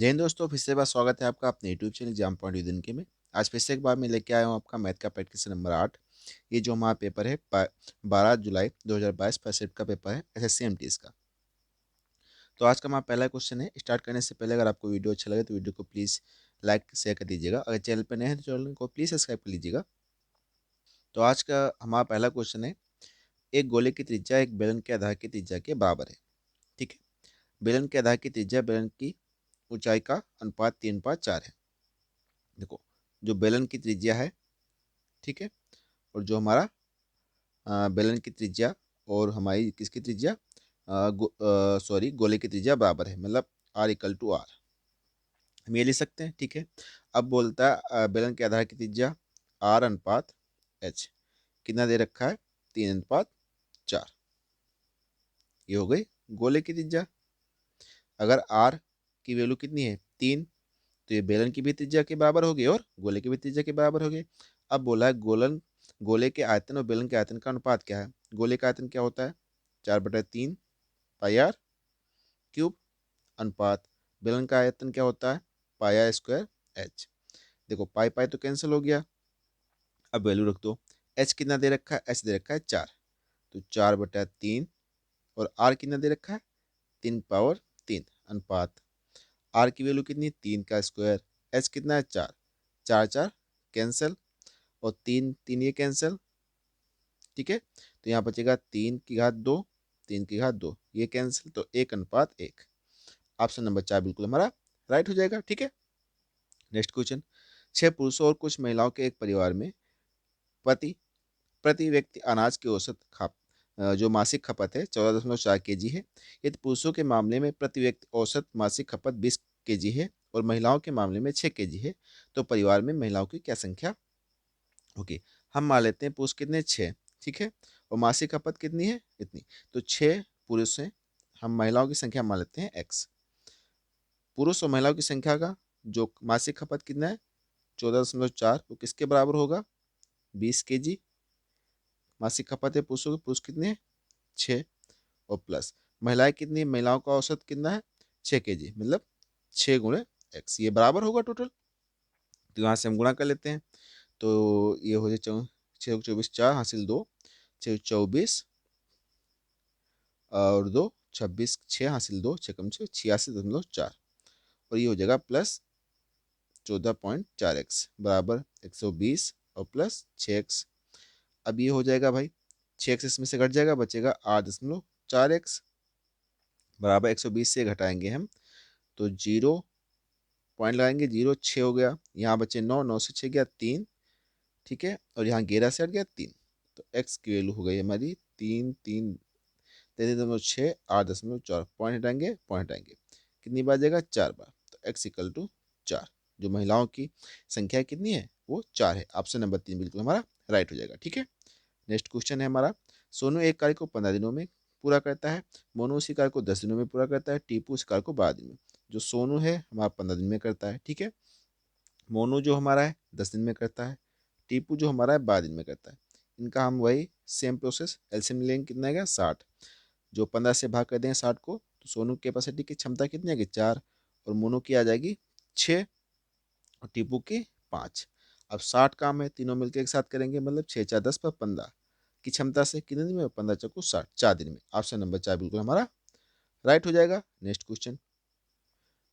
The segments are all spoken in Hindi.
जय हिंद दोस्तों, फिर से एक बार स्वागत है आपका अपने YouTube channel exam point with इनके में। आज फिर से एक बार मैं लेके आया हूँ आपका मैथ का प्रैक्टिस नंबर 8। ये जो हमारा पेपर है 12 जुलाई 2022 फर्स्ट शिफ्ट का पेपर है SSC MTs का। तो आज का हमारा पहला क्वेश्चन है। स्टार्ट करने से पहले अगर आपको वीडियो अच्छा लगे तो वीडियो को प्लीज़ लाइक शेयर कर दीजिएगा। अगर चैनल पर नए हैं तो चैनल को प्लीज़ सब्सक्राइब कर लीजिएगा। तो आज का हमारा पहला क्वेश्चन है, एक गोले की त्रिज्या एक बेलन के आधार की त्रिज्या के बराबर है। ठीक है, बेलन के आधार की त्रिज्या बेलन की ऊंचाई का अनुपात 3:4 है। देखो, जो बेलन की त्रिज्या है, ठीक है, और जो हमारा बेलन की त्रिज्या और हमारी किसकी त्रिज्या गोले की त्रिज्या बराबर है, मतलब R=R। हम ये लिख सकते हैं। ठीक है, अब बोलता है बेलन के आधार की त्रिज्या R/H कितना दे रखा है, 3:4। ये हो गई गोले की त्रिज्या। अगर R की वैल्यू कितनी है, 3, तो ये बेलन की भी त्रिज्या के बराबर होगी और गोले की भी त्रिज्या के बराबर होगी। अब बोला है गोले के आयतन और बेलन के आयतन का अनुपात क्या है। गोले का आयतन क्या होता है, 4/3 πr³ अनुपात बेलन का आयतन क्या होता है, πr²h। देखो पाई पाई तो कैंसिल हो गया। अब वैल्यू रख दो। h कितना दे रखा है, h दे रखा है 4, तो 4/3 और r कितना दे रखा है, 3/3 अनुपात r की वैल्यू कितनी, 3 का स्क्वायर, h कितना है 4, 4 4 कैंसिल और 3 3 ये कैंसिल। ठीक है, तो यहाँ बचेगा 3 की घात 2, 3 की घात 2 ये कैंसिल, तो 1:1। ऑप्शन नंबर 4 बिल्कुल हमारा राइट हो जाएगा। ठीक है, नेक्स्ट क्वेश्चन। 6 पुरुषों और कुछ महिलाओं के एक परिवार में प्रति प्रति व्यक्ति अनाज की औसत जो मासिक खपत है 14.4 kg है। यदि पुरुषों के मामले में प्रति व्यक्ति औसत मासिक खपत 20 kg है और महिलाओं के मामले में 6 kg है, तो परिवार में महिलाओं की क्या संख्या होगी। हम मान लेते हैं पुरुष कितने, 6। ठीक है, और मासिक खपत कितनी है, इतनी। तो 6 पुरुष हैं, हम महिलाओं की संख्या मान लेते हैं x। पुरुष और महिलाओं की संख्या का जो मासिक खपत कितना है 14.4, वो किसके बराबर होगा, 20 kg। मासिक खपत है पुरुषों की, पुरुष कितने हैं 6, और प्लस महिलाएं कितनी है, महिलाओं का औसत कितना है 6 kg, मतलब 6 × x, ये बराबर होगा टोटल। तो यहाँ से हम गुणा कर लेते हैं, तो ये हो जाए 6 × 24 4 हासिल 2, 6 × 24 और 2 26, 6 हासिल 2, 6 × 6 86.4, और ये हो जाएगा प्लस 14.4x बराबर 120 और प्लस 6x। अब ये हो जाएगा भाई, 6x इसमें से घट जाएगा, बचेगा 8.4x बराबर 120 से घटाएंगे हम तो 0 पॉइंट लगाएंगे, 0 6 हो गया, यहाँ बचे 9, 9 से 6 गया 3। ठीक है, और यहाँ 11 से हट गया 3, तो x की वैल्यू हो गई हमारी 3 3 33.6 8.4। पॉइंट हटाएंगे, पॉइंट हटाएंगे, कितनी बार जाएगा, 4 बार, तो x=4। जो महिलाओं की संख्या कितनी है, वो 4 है। ऑप्शन नंबर 3 बिल्कुल हमारा राइट हो जाएगा। ठीक है, नेक्स्ट क्वेश्चन है हमारा। सोनू एक कार्य को 15 दिनों में पूरा करता है, मोनू उसी कार्य को 10 दिनों में पूरा करता है, टीपू उस कार्य को 12 दिन में। जो सोनू है हमारा 15 दिन में करता है, ठीक है, मोनू जो हमारा है 10 दिन में करता है, टीपू जो हमारा है 12 दिन में करता है। इनका हम वही सेम प्रोसेस एलसीएम लेंगे, कितना आएगा 60। जो 15 से भाग कर देंगे 60 को, तो सोनू के कैपेसिटी की क्षमता कितनी आएगी 4, और मोनू की आ जाएगी 6, और टीपू की 5। अब 60 काम है, तीनों मिलकर एक साथ करेंगे, मतलब 6 4 10 पर 15 की क्षमता से कितने दिन में, 15×4 = 60, 4 दिन में। ऑप्शन नंबर 4 बिल्कुल हमारा राइट हो जाएगा। Next question.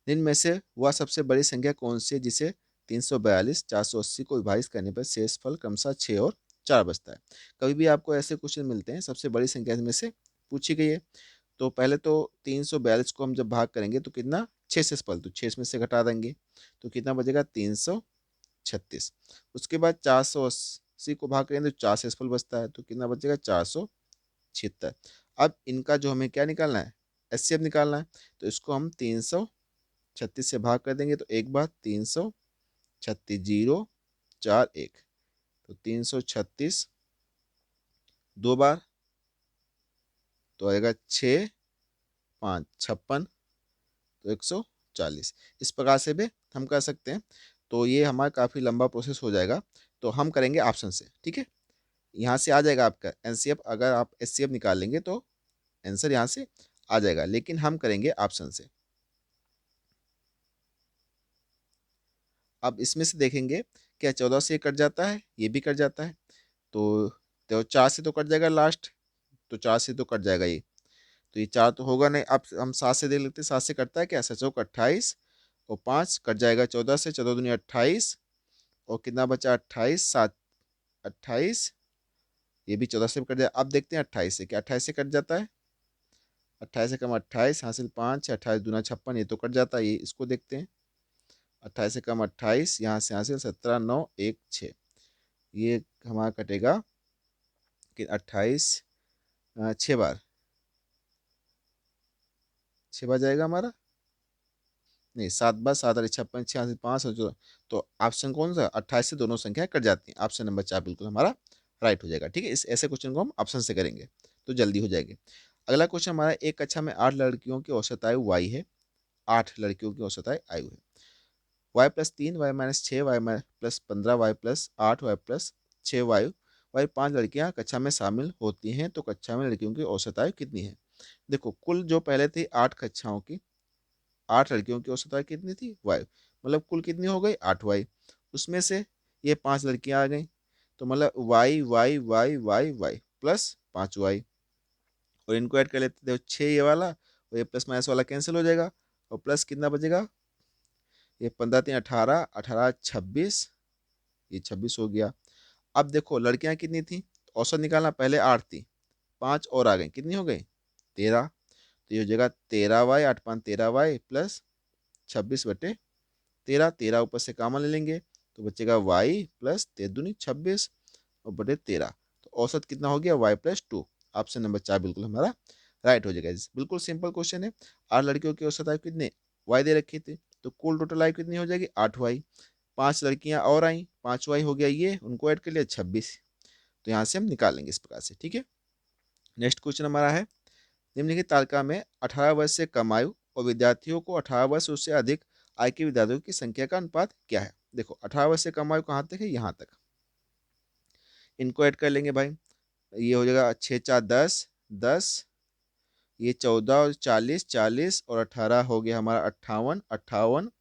निम्न में से वह सबसे बड़ी संख्या कौन सी है जिसे 342 480 को विभाजित करने पर शेषफल क्रमशः 6 और 4 बचता है। कभी भी आपको ऐसे क्वेश्चन मिलते हैं सबसे बड़ी संख्या में से पूछी गई है, तो पहले तो 342 को हम जब भाग करेंगे तो कितना, 6 शेषफल, तो 6 इसमें से घटा देंगे तो कितना बचेगा 336। उसके बाद 480 को भाग करेंगे तो 4 शेषफल बचता है, तो कितना बचेगा 476। अब इनका जो हमें क्या निकालना है, एचसीएफ निकालना है, तो इसको हम 336 से भाग कर देंगे, तो एक बार 336 0 4 1, तो 336 दो बार, तो आएगा 6 5 56, तो 140। इस प्रकार से भी हम कर सकते हैं। तो ये हमारा काफ़ी लंबा प्रोसेस हो जाएगा, तो हम करेंगे ऑप्शन से। ठीक है, यहाँ से आ जाएगा आपका एनसीएफ, अगर आप एचसीएफ निकाल लेंगे तो आंसर यहाँ से आ जाएगा, लेकिन हम करेंगे ऑप्शन से। अब इसमें से देखेंगे क्या 14 से ये कट जाता है, ये भी कट जाता है, तो 4 से तो कट जाएगा लास्ट, तो 4 से तो कट जाएगा ये, तो ये 4 तो होगा नहीं। अब हम 7 से देख लेते हैं, 7 से कटता है क्या, 7 चौक 28 और 5 कट जाएगा 14 से, 14 दूनी 28 और कितना बचा 28, 7 28, ये भी 14 से भी कट जाए। अब देखते हैं 28 से, क्या 28 से कट जाता है, 28 से कम 28 हासिल 5, 28 दूना 56, ये तो कट जाता है, ये इसको देखते हैं। 28 से कम 28, यहाँ से हासिल 17, 9, 1, 6, ये हमारा कटेगा कि 28 छः बार, 6 बार जाएगा हमारा, नहीं 7 बार, 7 और 56, 86, 5 और जो, तो ऑप्शन कौन सा, 28 से दोनों संख्या कट जाती हैं, ऑप्शन नंबर 4 बिल्कुल हमारा राइट हो जाएगा। ठीक है, इस ऐसे क्वेश्चन को हम ऑप्शन से करेंगे तो जल्दी हो जाएगी। अगला क्वेश्चन हमारा, एक कक्षा में 8 लड़कियों की औसत आयु वाई है, 8 लड़कियों की औसत आयु है, y+3, y-6, y+15, y+8, y+6 Y 5 लड़कियां कक्षा में शामिल होती हैं, तो कक्षा में लड़कियों की औसत आयु कितनी है। देखो कुल जो पहले थी 8 कक्षाओं की, 8 लड़कियों की औसत आयु कितनी थी, वाई, मतलब कुल कितनी हो गई 8 वाई, उसमें से ये 5 लड़कियां आ गई, तो मतलब y y y y y plus 5 y, और इनको ऐड कर लेते, देखो 6 ये वाला और ये प्लस माइनस वाला कैंसिल हो जाएगा, और प्लस कितना बचेगा, ये 15 3 18, 18 26, ये 26 हो गया। अब देखो लड़कियां कितनी थी, औसत निकालना, पहले 8 थी, 5 और आ गई, कितनी हो गई 13, तो ये हो जाएगा 13 वाई, 8 5 13 वाई प्लस 26/13, 13 ऊपर से कॉमन ले लेंगे तो बचेगा वाई प्लस 13×2 = 26 और बटे 13, तो औसत कितना हो गया y+2, ऑप्शन नंबर 4 बिल्कुल हमारा राइट हो जाएगा। बिल्कुल सिंपल क्वेश्चन है, 8 लड़कियों की औसत आयु कितने वाई दे रखी थी, तो कुल टोटल आयु कितनी हो जाएगी 8 वाई, 5 लड़कियां और आई, 5 वाई हो गया, ये उनको ऐड कर लिया 26, तो यहाँ से हम निकाल लेंगे इस प्रकार से। ठीक है, नेक्स्ट क्वेश्चन हमारा है, निम्नलिखित तालिका में 18 वर्ष से कम आयु और विद्यार्थियों को 18 वर्ष उससे अधिक आयु के विद्यार्थियों की संख्या का अनुपात क्या है। देखो 18 वर्ष से कम आयु कहाँ तक है, यहाँ तक, इनको ऐड कर लेंगे भाई, ये हो जाएगा 6 4 10, 10, ये 14 और 40, 40 और 18 हो गया हमारा 58, 58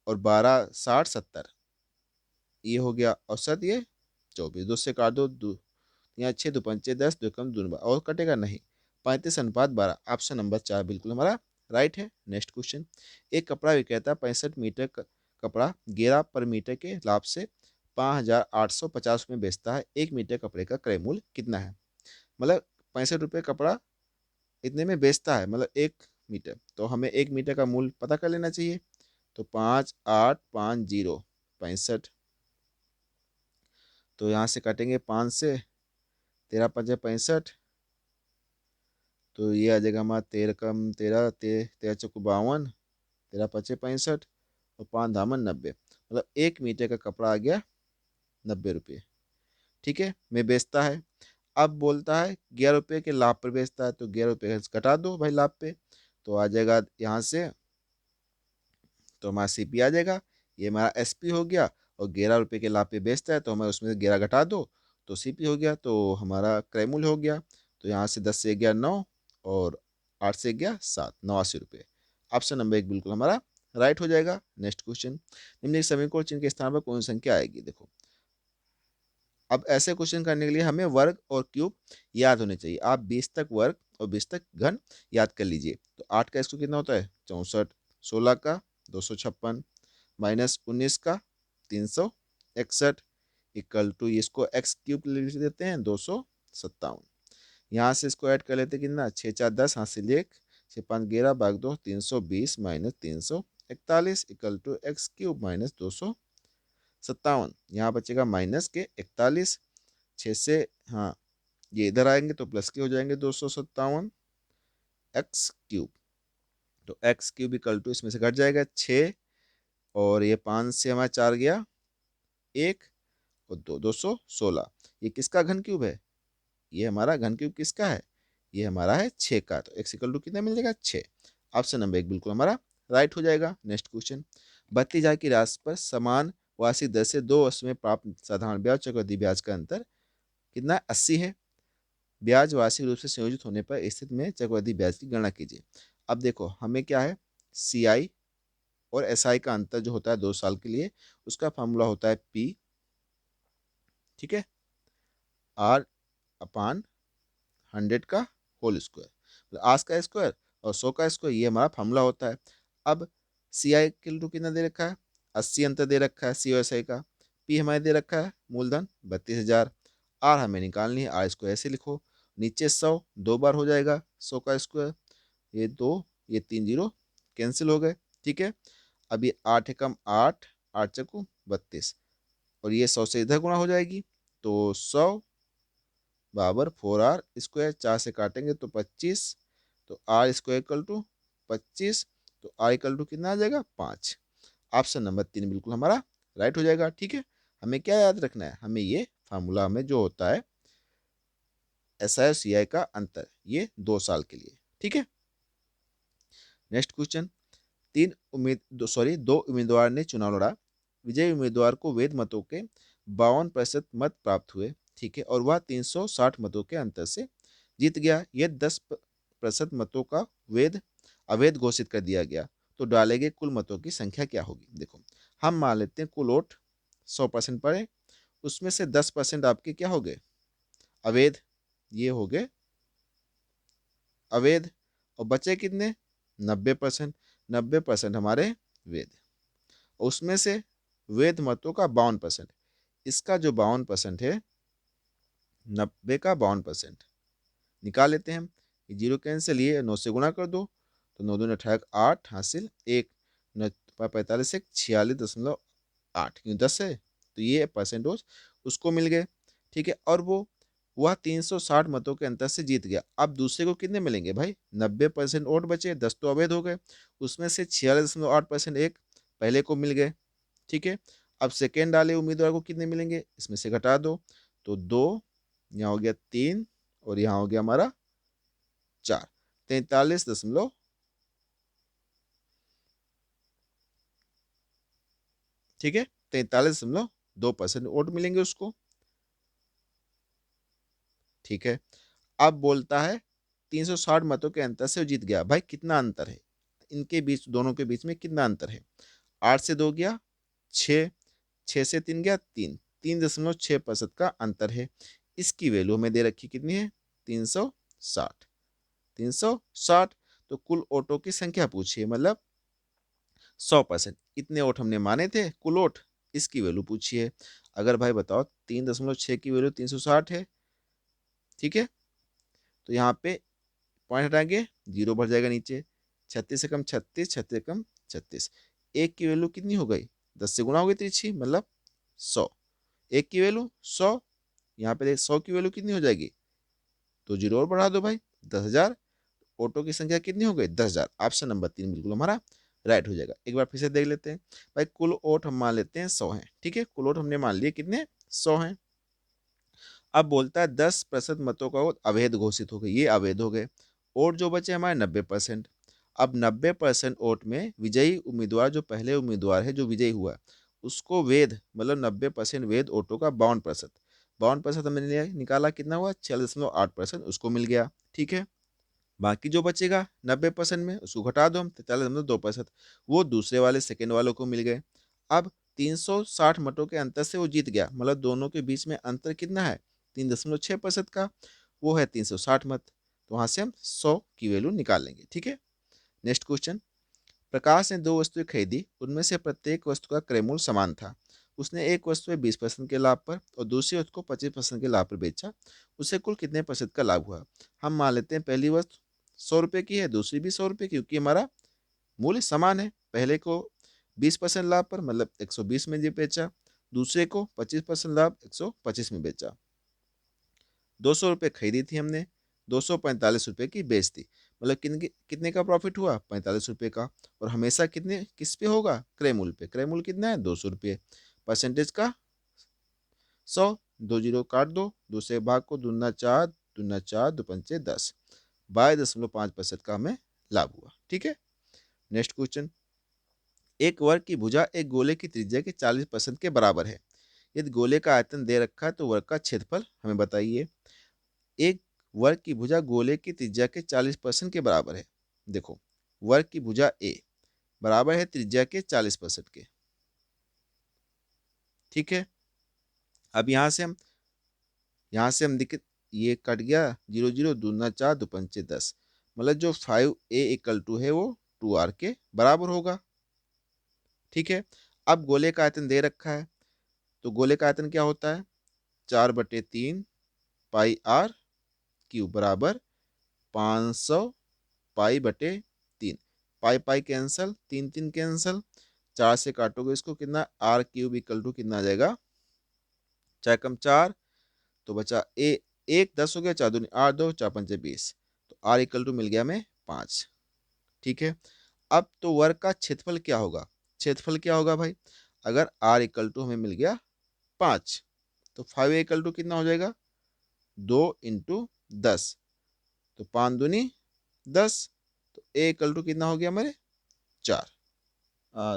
और 12 60 70, ये हो गया औसत, ये 24, 2 से काट दो, यहाँ 6 2 5 10, 2 कम 2 और कटेगा नहीं, 35:12, ऑप्शन नंबर 4 बिल्कुल हमारा राइट है। नेक्स्ट क्वेश्चन, एक कपड़ा विक्रेता 65 मीटर कपड़ा 11 पर मीटर के लाभ से 5,850 में बेचता है, 1 मीटर कपड़े का क्रय मूल्य कितना है, मतलब 65 रुपये कपड़ा इतने में बेचता है, मतलब 1 मीटर, तो हमें 1 मीटर का मूल्य पता कर लेना चाहिए, तो 5850 65, तो यहाँ से काटेंगे 5 से, 13 5 65, तो ये आ जाएगा हमारा 13 कम 13, 13 चौको 52, 13 पचे 65 और 5 दामन 90, मतलब 1 मीटर का कपड़ा आ गया 90 रुपये। ठीक है, मैं बेचता है, अब बोलता है 11 रुपये के लाभ पर बेचता है, तो 11 रुपये घटा दो भाई लाभ पे, तो आ जाएगा यहाँ से, तो हमारा सीपी आ जाएगा, ये हमारा एसपी हो गया, और 11 रुपये के लाभ पे बेचता है तो हमें उसमें से 11 घटा दो तो सीपी हो गया, तो हमारा क्रय मूल्य हो गया, तो यहाँ से 10 से गया 9 और 8 से गया 7, 89 रुपये, ऑप्शन नंबर 1 बिल्कुल हमारा राइट हो जाएगा। नेक्स्ट क्वेश्चन, निम्नलिखित समीकरण चिन्ह के स्थान पर कौन सी संख्या आएगी। देखो अब ऐसे क्वेश्चन करने के लिए हमें वर्ग और क्यूब याद होने चाहिए, आप 20 तक वर्ग और 20 तक घन याद कर लीजिए, तो 8 का इसको कितना होता है 64, 16 का 256, -19 का 361, इक्वल टू इसको एक्स क्यूब लिख देते हैं 257, यहाँ से इसको ऐड कर लेते हैं कितना 6 4 10 हासिल 1, 6 5 11 भाग 2 320 -341 इक्वल टू एक्स क्यूब -257, यहाँ बचेगा -41, 6 से, हाँ ये इधर आएंगे तो प्लस के हो जाएंगे 257 एक्स क्यूब, तो एक्स क्यूब इक्वल टू इसमें से घट जाएगा 6 और ये 5 से हमारा 4 गया 1 और 216, ये किसका घन क्यूब है, ये हमारा घन क्यूब किसका है, ये हमारा है 6 का, तो एक्स इक्वल टू कितना मिल जाएगा 6, ऑप्शन नंबर 1 बिल्कुल हमारा राइट हो जाएगा। नेक्स्ट क्वेश्चन, 32,000 की राशि पर समान वार्षिक दर से 2 वर्ष में प्राप्त साधारण ब्याज चक्रवृद्धि ब्याज का अंतर कितना 80 है, ब्याज वार्षिक रूप से संयोजित होने पर स्थिति में चक्रवृद्धि ब्याज की गणना कीजिए। अब देखो हमें क्या है, सी आई और एसआई का अंतर जो होता है 2 साल के लिए, उसका फॉर्मूला होता है पी, ठीक है, आर अपान 100 का होल स्क्वायर, आस का स्क्वायर और 100 का स्क्वायर, ये हमारा फॉर्मूला होता है। अब सी आई की वैल्यू कितना दे रखा है, 80 अंतर दे रखा है सी और एस आई का, पी हमारे दे रखा है मूलधन 32,000, आर हमें निकालनी है, आर स्क्वायर ऐसे लिखो, नीचे 100 2 बार हो जाएगा 100 का स्क्वायर, ये 2 ये 3 जीरो कैंसिल हो गए, ठीक है। अब ये 8 एकम 8, 8 चक्कू 32, और ये 100 से इधर गुणा हो जाएगी, तो 100 बराबर 4r स्क्वायर, 4 से काटेंगे तो 25, तो आर स्क्वायर इक्वल टू 25, तो आर इक्वल टू कितना आ जाएगा 5। ऑप्शन नंबर 3 बिल्कुल हमारा राइट हो जाएगा, ठीक है। हमें क्या याद रखना है, हमें ये फार्मूला हमें जो होता है एस आई और सी आई का अंतर, ये 2 साल के लिए, ठीक है। नेक्स्ट क्वेश्चन, दो उम्मीदवार ने चुनाव लड़ा, विजयी उम्मीदवार को वैध मतों के 52% मत प्राप्त हुए, ठीक है, और वह 360 मतों के अंतर से जीत गया। यह 10% मतों का अवैध घोषित कर दिया गया, तो डाले गए कुल मतों की संख्या क्या होगी। देखो, हम मान लेते हैं कुल वोट 100% पड़े, उसमें से 10% आपके क्या हो गए अवैध, ये हो गए अवैध, और बचे कितने 90%, 90% हमारे वैध, उसमें से वैध मतों का 52%, इसका जो 52% है 90 का 52% निकाल लेते हैं हम, ये जीरो कैंसिल, ये 9 से गुणा कर दो, तो 9 दूनी 18 8 हासिल 1, 45 से 46.8, क्यों 10 है तो ये परसेंटेज उसको मिल गए, ठीक है। और वह 360 मतों के अंतर से जीत गया। अब दूसरे को कितने मिलेंगे भाई, 90% वोट बचे, 10 तो अवैध हो गए, उसमें से 46.8% एक पहले को मिल गए, ठीक है। अब सेकेंड वाले उम्मीदवार को कितने मिलेंगे, इसमें से घटा दो, तो 2, यहाँ हो गया 3, और यहाँ हो गया हमारा 4, 43 ठीक है, 43.2% वोट मिलेंगे उसको, ठीक है। अब बोलता है 360 मतों के अंतर से वो जीत गया, भाई कितना अंतर है इनके बीच, दोनों के बीच में कितना अंतर है, 8 से 2 गया 6, 6 से 3 गया 3, 3.6% का अंतर है। इसकी वैल्यू हमें दे रखी कितनी है 360, 360, तो कुल वोटों की संख्या पूछिए, मतलब 100%, इतने वोट हमने माने थे कुल वोट, इसकी वैल्यू पूछिए। अगर भाई बताओ 3.6 की वैल्यू 360 है, ठीक है, तो यहाँ पे पॉइंट हटाएंगे, जीरो बढ़ जाएगा नीचे, 36 से कम 36, 36 से कम 36, एक की वैल्यू कितनी हो गई 10 से गुणा हो गई तिरछी, मतलब 100, एक की वैल्यू 100, यहाँ पे देख 100 की वैल्यू कितनी हो जाएगी, तो जीरो और बढ़ा दो भाई 10,000, ऑटो की संख्या कितनी हो गई 10,000, ऑप्शन नंबर 3 बिल्कुल हमारा राइट हो जाएगा। एक बार फिर से देख लेते हैं, भाई कुल वोट हम मान लेते हैं 100 है, ठीक है, कुल वोट हमने मान लिए कितने 100 हैं। अब बोलता है 10% मतों का वोट अवैध घोषित हो गए, ये अवैध हो गए, वोट जो बचे हमारे 90%। अब 90% वोट में विजयी उम्मीदवार, जो पहले उम्मीदवार है जो विजयी हुआ, उसको वैध मतलब 90% वैध वोटों का 52%, 52% हमने निकाला, कितना हुआ 46.8%, उसको मिल गया, ठीक है। बाकी जो बचेगा 90% में उसको घटा दो हम, 43.2%, वो दूसरे वाले सेकेंड वालों को मिल गए। अब 360 मतों के अंतर से वो जीत गया, मतलब दोनों के बीच में अंतर कितना है 3.6% का, वो है 360 मत, तो वहां से हम 100 की वैल्यू निकाल लेंगे, ठीक है। नेक्स्ट क्वेश्चन, प्रकाश ने दो वस्तुएं खरीदी, उनमें से प्रत्येक वस्तु का क्रय मूल्य समान था। उसने एक वस्तु 20% के लाभ पर और दूसरी वस्तु को 25% के लाभ पर बेचा, उसे कुल कितने प्रतिशत का लाभ हुआ। हम मान लेते हैं पहली वस्तु 100 रुपये की है, दूसरी भी 100 रुपये की, क्योंकि हमारा मूल्य समान है, पहले को 20% लाभ पर मतलब 120 में बेचा, दूसरे को 25% लाभ 125 में बेचा। 200 रुपये खरीदी थी हमने, 245 रुपये की बेच दी, मतलब कितने का प्रॉफिट हुआ 45 रुपये का, और हमेशा कितने किस पे होगा क्रय मूल्य पे, क्रय मूल्य कितना है 200 रुपये, परसेंटेज का 100, 2 जीरो काट दो, दूसरे भाग को दूना 4, दूना 4, दो पंचे 10, 22.5% का हमें लाभ हुआ, ठीक है। नेक्स्ट क्वेश्चन, एक वर्ग की भुजा एक गोले की त्रिज्या के 40% के बराबर है। यदि गोले का आयतन दे रखा है तो वर्ग का क्षेत्रफल हमें बताइए। एक वर्ग की भुजा गोले की त्रिज्या के 40% के बराबर है। देखो, वर्ग की भुजा ए, बराबर है त्रिज्या के 40% के। ठीक है, अब यहाँ से हम दिखे, ये कट गया, 0 0 दूना 4 दो पंचे 10, मतलब जो 5a इक्वल टू है वो 2r के बराबर होगा। ठीक है, अब गोले का आयतन दे रखा है, तो गोले का आयतन क्या होता है, 4/3 पाई आर क्यूब बराबर 500 पाई/3। पाई पाई कैंसल, 3 3 कैंसल, 4 से काटोगे इसको, कितना आर क्यूब इक्वल टू कितना आ जाएगा, 4 × 4 तो बचा एक 10 हो गया, 4 दूनी 8 2 4 पंचे 20, तो आर इक्वल टू मिल गया हमें 5। ठीक है, अब तो वर्ग का क्षेत्रफल क्या होगा, क्षेत्रफल क्या होगा भाई, अगर आर इक्वल टू हमें मिल गया 5, तो 5 इक्वल टू कितना हो जाएगा, 2 × 10, तो 5 दूनी 10, तो ए इक्वल टू कितना हो गया हमारे 4।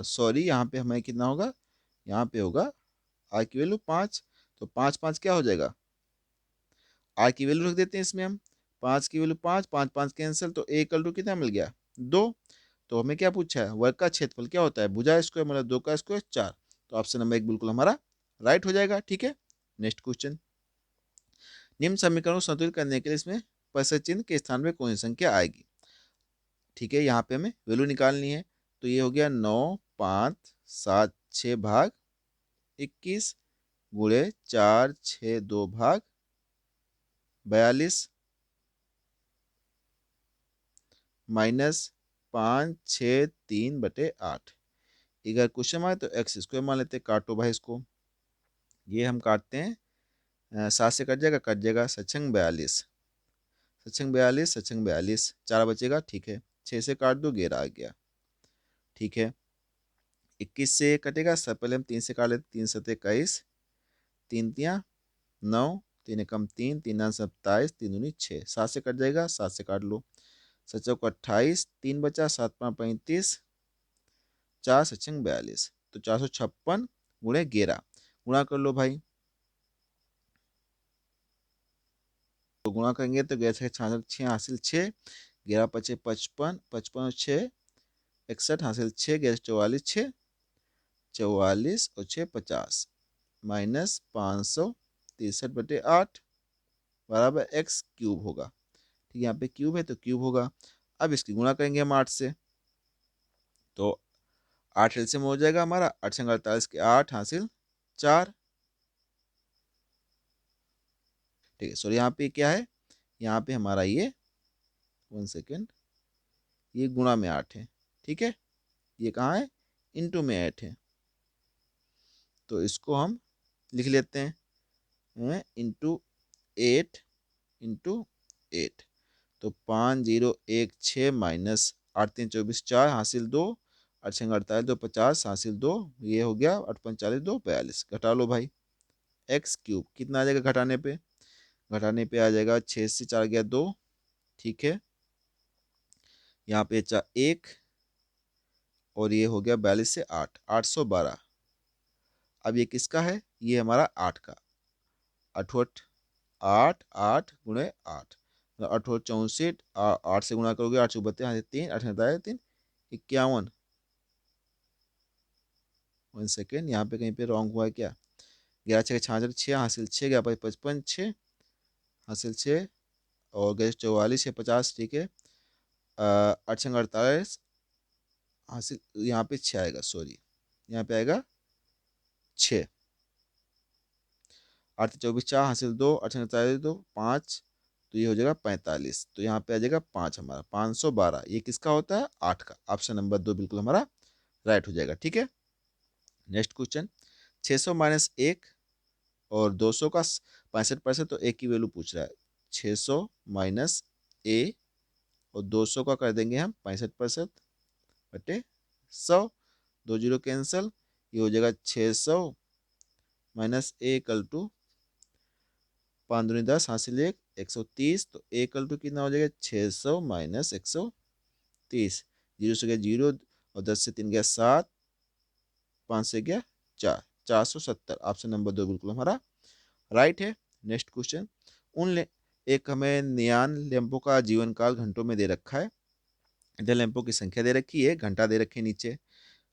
सॉरी, यहाँ पे हमें कितना होगा, यहाँ पे होगा आर की वैल्यू 5, तो 5 5 क्या हो जाएगा, आर की वैल्यू रख देते हैं इसमें हम, 5 की वैल्यू 5 5 5 कैंसिल, तो ए इक्वल टू कितना मिल गया 2। तो हमें क्या पूछा है, वर्ग का क्षेत्रफल क्या होता है, भुजा स्क्वायर मतलब 2 का स्क्वायर 4, तो ऑप्शन नंबर 1 बिल्कुल हमारा राइट हो जाएगा। ठीक है, नेक्स्ट क्वेश्चन, निम्न समीकरण को संतुलित करने के लिए इसमें परसेंट चिन्ह के स्थान में कौन सी संख्या आएगी। ठीक है, यहाँ पे हमें वैल्यू निकालनी है, तो ये हो गया 9 5 7 6 भाग 21 गुणे 4 6 2 भाग 42 माइनस 5 6 3/8। अगर क्वेश्चन आए तो एक्स स्क्वायर मान लेते, काटो भाई इसको, ये हम काटते हैं, 7 से कट जाएगा, सचंग 42, सचंग 42, सचंग 42, 4 बचेगा। ठीक है, 6 से काट दो, 11 आ गया। ठीक है, 21 से कटेगा, सब पहले हम 3 से काट लेते, 3 7 21, 3 तियाँ 9, 3 एकम 3, 3 9 27, 3 दूनी 6, 7 से कट जाएगा, 7 से काट लो, 7 को 28, 3 बचा, 7 5 35, 4 सचंग 42, तो 456 गुणे 11, गुणा कर लो भाई, तो गुणा करेंगे तो 11 66 6 हासिल 6, 11 पचे 55, 55 और 6 61 हासिल 6, 11 44 6 44 और 6 50, माइनस 563/8 बराबर एक्स क्यूब होगा। ठीक है, यहाँ पे क्यूब है तो क्यूब होगा। अब इसकी गुणा करेंगे हम 8 से, तो 8 एलसीएम हो जाएगा हमारा, 8 संग 48 के 8 हासिल 4। ठीक है, सॉरी यहाँ पे क्या है, यहाँ पे हमारा ये 1 सेकेंड, ये गुणा में 8 है। ठीक है, ये कहाँ है, इनटू में 8 है, तो इसको हम लिख लेते हैं इंटू 8 इंटू 8, तो 5016 माइनस 8 3 24 4 हासिल 2, 8 6 48 2 50 हासिल 2, ये हो गया 8 5 40 2 42, घटा लो भाई, एक्स क्यूब कितना आ जाएगा घटाने पे, घटाने पे आ जाएगा 6 से 4 गया 2। ठीक है, यहाँ पे 1 और ये हो गया 42 से 8 812। अब ये किसका है, ये हमारा 8 का, 8 8 8 गुणे 8, 8 64, 8 से गुणा करोगे 8 चौबत्ते, यहाँ से 3 8 3 51। 1 सेकेंड, यहाँ पे कहीं पे रॉन्ग हुआ है क्या, 11 6 66 6 हासिल 6 गया 55 6 हासिल 6, और गए 44 है 50। ठीक है, 8 6 48 हासिल, यहाँ पे 6 आएगा, सॉरी यहाँ पे आएगा 6, 8 24 4 हासिल 2, 8 47 2 5, तो ये हो जाएगा 45, तो यहाँ पे आ जाएगा 5 हमारा, 512, ये किसका होता है 8 का, ऑप्शन नंबर 2 बिल्कुल हमारा राइट हो जाएगा। ठीक है, नेक्स्ट क्वेश्चन, 600 माइनस 1 और 200 का 65%, तो ए की वैल्यू पूछ रहा है, 600 माइनस ए और 200 का कर देंगे हम 65% बटे 100, 2 जीरो कैंसल, ये हो जाएगा 600 माइनस ए इक्वल टू 5 दूनी 10 हासिल 1 130, तो ए इक्वल टू कितना हो जाएगा 600 माइनस 130, जीरो से गया जीरो और 10 से 3 गया 7, 5 से गया 4, 470, ऑप्शन नंबर 2 बिल्कुल हमारा राइट है। नेक्स्ट क्वेश्चन, एक हमें नियान लैंपों का जीवन काल घंटों में दे रखा है, इधर लैंपों की संख्या दे रखी है, घंटा दे रखे नीचे।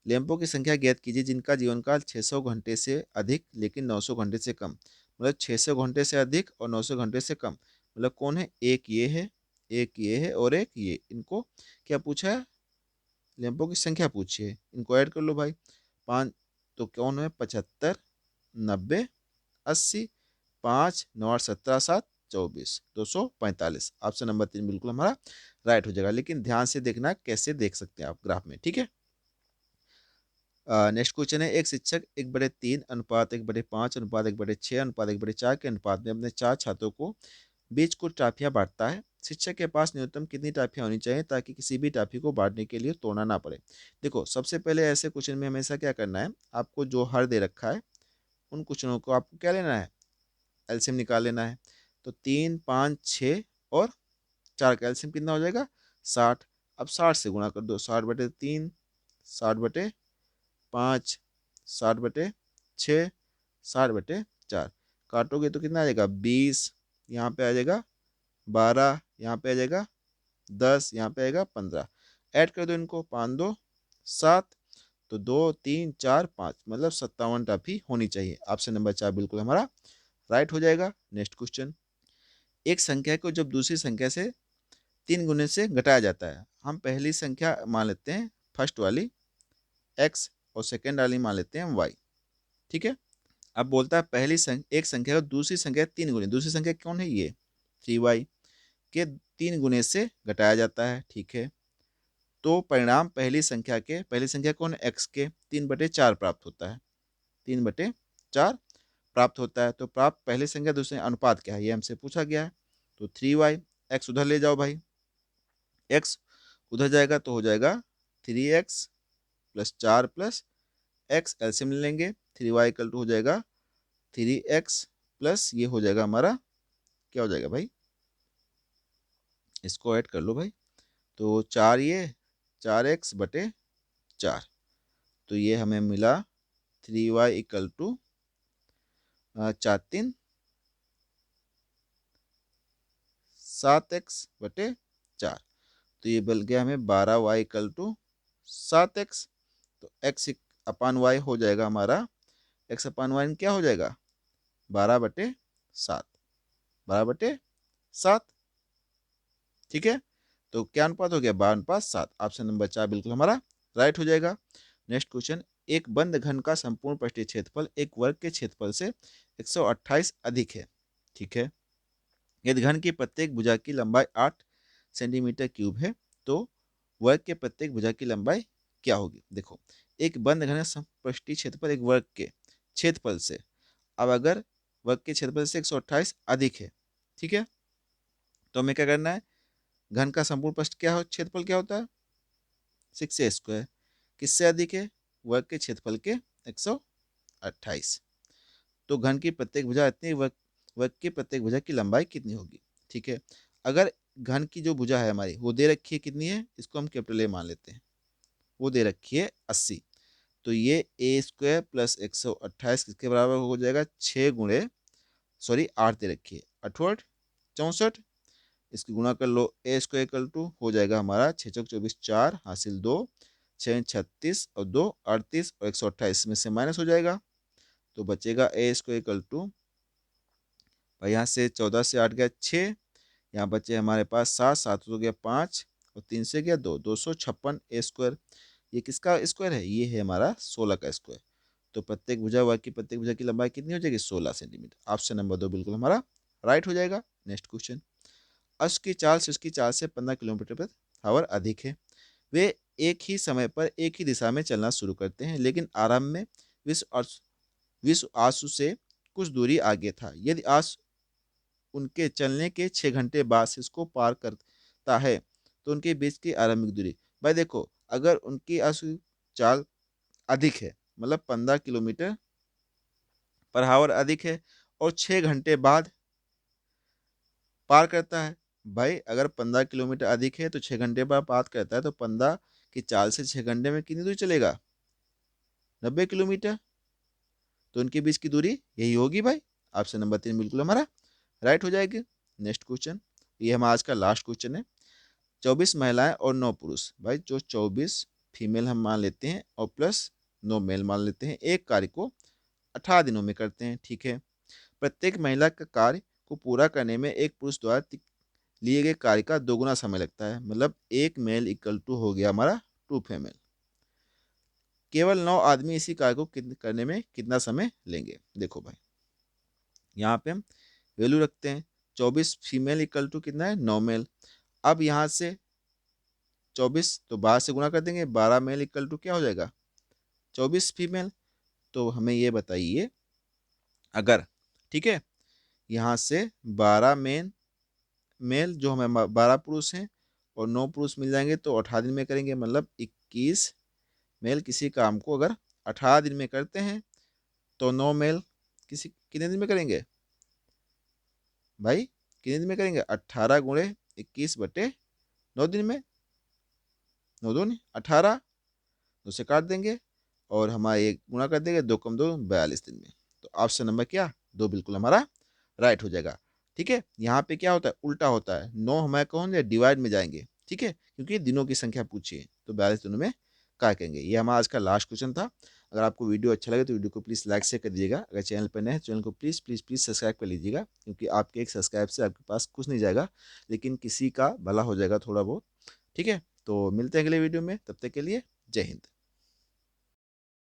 लैंपों की संख्या ज्ञात कीजिए जिनका जीवन काल 600 घंटे से अधिक लेकिन 900 घंटे से कम। मतलब 600 घंटे से अधिक और 900 घंटे से कम, मतलब कौन है, एक ये है, एक ये है और एक ये। इनको क्या पूछा है, लैंपों की संख्या पूछी है, इनको ऐड कर लो भाई। 5 तो कौन है, 75, 90, 80, 5 9 8 17 7 24, 245। ऑप्शन नंबर 3 बिल्कुल हमारा राइट हो जाएगा। लेकिन ध्यान से देखना कैसे देख सकते हैं आप ग्राफ में, ठीक है। नेक्स्ट क्वेश्चन है, एक शिक्षक 1/3 अनुपात 1/5 अनुपात 1/6 अनुपात 1/4 के अनुपात में अपने 4 छात्रों को बीच कुछ टाफियां बांटता है। शिक्षक के पास न्यूनतम कितनी टाफियां होनी चाहिए ताकि किसी भी टाफी को बांटने के लिए तोड़ना ना पड़े। देखो सबसे पहले ऐसे क्वेश्चन में हमेशा क्या करना है, आपको जो हर दे रखा है उन क्वेश्चनों को आपको क्या लेना है, एलसीएम निकाल लेना है। तो 3 5 6 और 4 का एलसीएम कितना हो जाएगा, 60। अब 60 से गुणा कर दो, 60/3, 60/5, 60/6, 60/4। काटोगे तो कितना आ जाएगा, 20, यहाँ पे आ जाएगा 12, यहाँ पे आ जाएगा 10, यहाँ पे आएगा 15। ऐड कर दो इनको, 5 2 7, तो 2 3 4 5, मतलब 57 टाफी होनी चाहिए। ऑप्शन नंबर 4 बिल्कुल हमारा राइट हो जाएगा। नेक्स्ट क्वेश्चन, एक संख्या को जब दूसरी संख्या से 3 गुने से घटाया जाता है, हम पहली संख्या मान लेते हैं फर्स्ट वाली x और सेकेंड वाली मान लेते हैं y, ठीक है। अब बोलता है पहली एक संख्या को दूसरी संख्या 3 गुने, दूसरी संख्या कौन है, ये 3y के 3 गुने से घटाया जाता है, ठीक है। तो परिणाम पहली संख्या कौन है, x के 3/4 प्राप्त होता है, 3/4 प्राप्त होता है। तो प्राप्त पहली संख्या दूसरे अनुपात क्या है, ये हमसे पूछा गया है। तो 3y, x उधर ले जाओ भाई, x उधर जाएगा तो हो जाएगा 3x plus 4 plus x, LCM ले लेंगे, 3y इक्वल टू हो जाएगा 3x प्लस ये हो जाएगा हमारा, क्या हो जाएगा भाई, इसको ऐड कर लो भाई। तो 4 ये 4x/4, तो ये हमें मिला 3y इक्वल टू 4 3 7x/4, तो ये बल गया हमें 12y इक्वल टू 7x। तो x अपान वाई हो जाएगा हमारा, x अपान वाई क्या हो जाएगा, 12/7, 12/7, ठीक है। तो क्या अनुपात हो गया, 12:7। ऑप्शन नंबर 4 बिल्कुल हमारा राइट हो जाएगा। नेक्स्ट क्वेश्चन, एक बंद घन का संपूर्ण पृष्ठीय क्षेत्रफल एक वर्ग के क्षेत्रफल से 128 अधिक है, ठीक है। यदि घन की प्रत्येक भुजा की लंबाई 8 सेंटीमीटर क्यूब है तो वर्ग के प्रत्येक भुजा की लंबाई क्या होगी। देखो एक बंद घन पृष्ठीय क्षेत्रफल एक वर्ग के क्षेत्रफल से, अब अगर वर्ग के क्षेत्रफल से 128 अधिक है, ठीक है, तो हमें क्या करना है, घन का संपूर्ण पृष्ठ क्या हो, क्षेत्रफल क्या होता है, 6a²। किससे अधिक है, वर्ग के क्षेत्रफल के 128। तो घन की प्रत्येक भुजा इतनी, वर्ग की प्रत्येक भुजा की लंबाई कितनी होगी, ठीक है। अगर घन की जो भुजा है हमारी वो दे रखी है कितनी है, इसको हम कैपिटल ए मान लेते हैं, वो दे रखी है 80। तो ये a² प्लस 128 किसके बराबर हो जाएगा, 6 गुणे, सॉरी 8 दे रखी है, 8 64, इसकी गुणा कर लो, a² इक्वल टू हो जाएगा हमारा 6 चौक 24 4 हासिल 2, 6 36 और 2 38 और 128 में से माइनस हो जाएगा, तो बचेगा a² इक्वल टू, भाई यहाँ से 14 से 8 गया 6, यहाँ बचे हमारे पास 7, 7 हो गया 5 और 3 से गया 2, 256 a²। ये किसका स्क्वायर है, ये है हमारा 16 का स्क्वायर। तो प्रत्येक भुजा वर्ग की प्रत्येक भुजा की लंबाई कितनी हो जाएगी, 16 सेंटीमीटर। ऑप्शन नंबर 2 बिल्कुल हमारा राइट हो जाएगा। नेक्स्ट क्वेश्चन, अश्व की चाल से उसकी चाल से 15 किलोमीटर प्रति आवर अधिक है। वे एक ही समय पर एक ही दिशा में चलना शुरू करते हैं लेकिन आरंभ में विश्व आंसू से कुछ दूरी आगे था। यदि आंसू उनके चलने के 6 घंटे बाद से इसको पार करता है तो उनके बीच की आरंभिक दूरी, भाई देखो अगर उनकी आंसू चाल अधिक है, मतलब 15 किलोमीटर पर आवर अधिक है और 6 घंटे बाद पार करता है, भाई अगर 15 किलोमीटर अधिक है तो 6 घंटे बाद पार करता है, तो 15 की चाल से 6 घंटे में कितनी दूरी चलेगा, 90 किलोमीटर। तो उनके बीच की दूरी यही होगी भाई। ऑप्शन नंबर 3 बिल्कुल हमारा राइट हो जाएगी। नेक्स्ट क्वेश्चन, ये हमारा आज का लास्ट क्वेश्चन है। 24 महिलाएं और 9 पुरुष। भाई जो 24 फीमेल हम मान लेते हैं और प्लस 9 मेल मान लेते हैं, एक कार्य को 18 दिनों में करते हैं। ठीक है, प्रत्येक महिला का कार्य को पूरा करने में एक पुरुष द्वारा लिए गए कार्य का दोगुना समय लगता है। मतलब एक मेल इक्वल टू हो गया हमारा 2 फीमेल। केवल 9 आदमी इसी कार्य को करने में कितना समय लेंगे। देखो भाई यहाँ पे हम वैल्यू रखते हैं, 24 फीमेल इक्वल टू कितना है 9 मेल। अब यहाँ से 24 तो 12 से गुणा कर देंगे, 12 मेल इक्वल टू क्या हो जाएगा 24 फीमेल। तो हमें ये बताइए अगर, ठीक है, यहाँ से 12 मेल जो हमें 12 पुरुष हैं और 9 पुरुष मिल जाएंगे तो 18 दिन में करेंगे, मतलब 21 मेल किसी काम को अगर 18 दिन में करते हैं तो 9 मेल किसी कितने दिन में करेंगे भाई, कितने दिन में करेंगे 18 गुणे 21 बटे 9 दिन में, 9 दूनी 18, उसे काट देंगे और हमारा एक गुणा कर देंगे, 2 कम 2 42 दिन में। तो ऑप्शन नंबर क्या 2 बिल्कुल हमारा राइट हो जाएगा। ठीक है, यहाँ पे क्या होता है उल्टा होता है, 9 हमारे कौन है डिवाइड में जाएंगे। ठीक है, क्योंकि दिनों की संख्या पूछी है तो 42 दिनों में क्या कहेंगे। ये हमारा आज का लास्ट क्वेश्चन था। अगर आपको वीडियो अच्छा लगे तो वीडियो को प्लीज़ लाइक से कर दीजिएगा। अगर चैनल पर नए हैं चैनल को प्लीज़ प्लीज़ प्लीज़ सब्सक्राइब कर लीजिएगा, क्योंकि आपके एक सब्सक्राइब से आपके पास कुछ नहीं जाएगा लेकिन किसी का भला हो जाएगा थोड़ा बहुत। ठीक है, तो मिलते हैं अगले वीडियो में, तब तक के लिए जय हिंद।